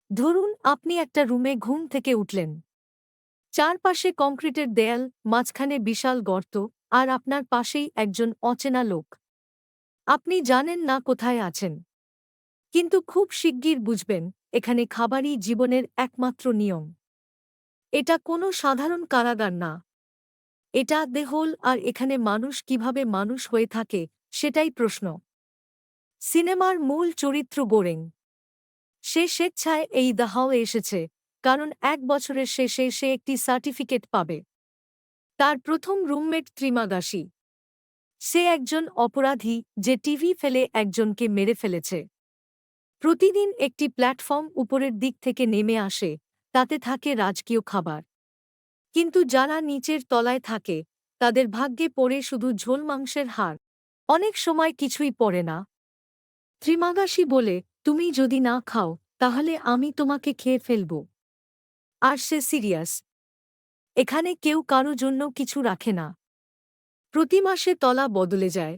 ধরুন আপনি একটা রুমে ঘুম থেকে উঠলেন। চারপাশে কংক্রিটের দেয়াল, মাঝখানে বিশাল গর্ত, আর আপনার পাশেই একজন অচেনা লোক। আপনি জানেন না কোথায় আছেন, কিন্তু খুব শিগগির বুঝবেন এখানে খাবারই জীবনের একমাত্র নিয়ম। এটা কোনো সাধারণ কারাগার না, এটা দেহল, আর এখানে মানুষ কিভাবে মানুষ হয়ে থাকে সেটাই প্রশ্ন। সিনেমার মূল চরিত্র গোরেং। সে স্বেচ্ছায় এই দাহাওয়ে এসেছে, কারণ ১ বছরের শেষে সে একটি সার্টিফিকেট পাবে। তার প্রথম রুমমেট ত্রিমাগাসী। সে একজন অপরাধী যে টিভি ফেলে একজনকে মেরে ফেলেছে। প্রতিদিন একটি প্ল্যাটফর্ম উপরের দিক থেকে নেমে আসে, তাতে থাকে রাজকীয় খাবার। কিন্তু যারা নিচের তলায় থাকে তাদের ভাগ্যে পড়ে শুধু ঝোল মাংসের হাড়। অনেক সময় কিছুই পড়ে না। ত্রিমাগাসী বলে, তুমি যদি না খাও তাহলে আমি তোমাকে খেয়ে ফেলব। আর সে সিরিয়াস। এখানে কেউ কারো জন্য কিছু রাখে না। প্রতি মাসে তলা বদলে যায়।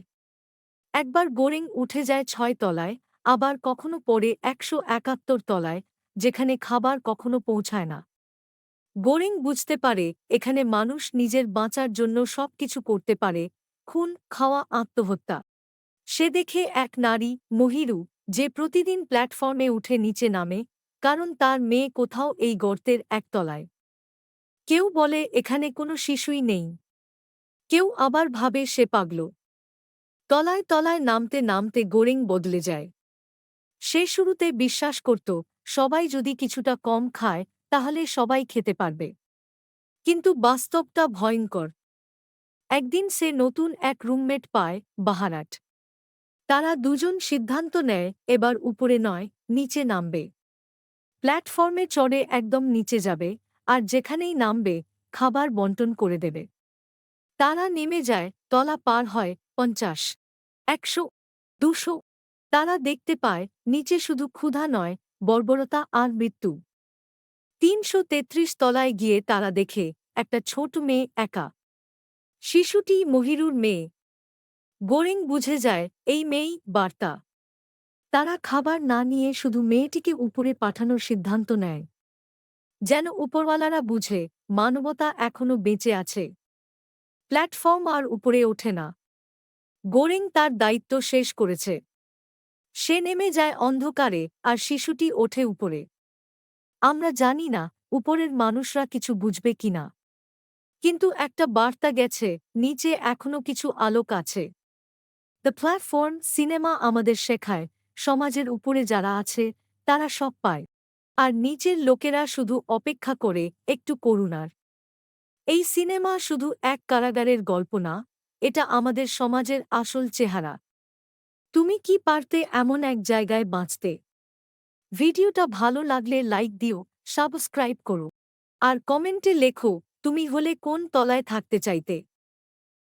একবার গোরেং উঠে যায় ৬ তলায়, আবার কখনো পড়ে ১৭১ তলায়, যেখানে খাবার কখনো পৌঁছায় না। গোরেং বুঝতে পারে এখানে মানুষ নিজের বাঁচার জন্য সবকিছু করতে পারে, খুন, খাওয়া, আত্মহত্যা। সে দেখে এক নারী, মহিরু, যে প্রতিদিন প্ল্যাটফর্মে উঠে নিচে নামে, কারণ তার মেয়ে কোথাও এই গর্তের একতলায়। কেউ বলে এখানে কোনো শিশুই নেই। কেউ আবার ভাবে সে পাগল। তলায় তলায় নামতে নামতে গোরেং বদলে যায়। সে শুরুতে বিশ্বাস করত সবাই যদি কিছুটা কম খায় তাহলে সবাই খেতে পারবে। কিন্তু বাস্তবটা ভয়ঙ্কর। একদিন সে নতুন এক রুমমেট পায়, বাহারাট। তারা দুজন সিদ্ধান্ত নেয় এবার উপরে নয়, নিচে নামবে। প্ল্যাটফর্মে চড়ে একদম নিচে যাবে, আর যেখানেই নামবে খাবার বন্টন করে দেবে। তারা নেমে যায়, তলা পার হয় ৫০, ১০০, ২০০। তারা দেখতে পায় নিচে শুধু ক্ষুধা নয়, বর্বরতা আর মৃত্যু। ৩৩৩ তলায় গিয়ে তারা দেখে একটা ছোট মেয়ে একা। শিশুটি মহিরুর মেয়ে। গোরেং বুঝে যায় এই মেয়েই বার্তা। তারা খাবার না নিয়ে শুধু মেয়েটিকে উপরে পাঠানোর সিদ্ধান্ত নেয়, যেন উপরওয়ালারা বুঝে মানবতা এখনো বেঁচে আছে। প্ল্যাটফর্ম আর উপরে ওঠে না। গোরেং তার দায়িত্ব শেষ করেছে। সে নেমে যায় অন্ধকারে, আর শিশুটি ওঠে উপরে। আমরা জানি না উপরের মানুষরা কিছু বুঝবে কিনা, কিন্তু একটা বার্তা গেছে, নিচে এখনো কিছু আলোক আছে। দ্য প্ল্যাটফর্ম সিনেমা আমাদের শেখায় সমাজের উপরে যারা আছে তারা সব পায়, আর নিচের লোকেরা শুধু অপেক্ষা করে একটু করুণার। এই সিনেমা শুধু এক কারাগারের গল্প না, এটা আমাদের সমাজের আসল চেহারা। তুমি কি পারতে এমন এক জায়গায় বাঁচতে? ভিডিওটা ভালো লাগলে লাইক দিও, সাবস্ক্রাইব করো, আর কমেন্টে লেখো তুমি হলে কোন তলায় থাকতে চাইতে।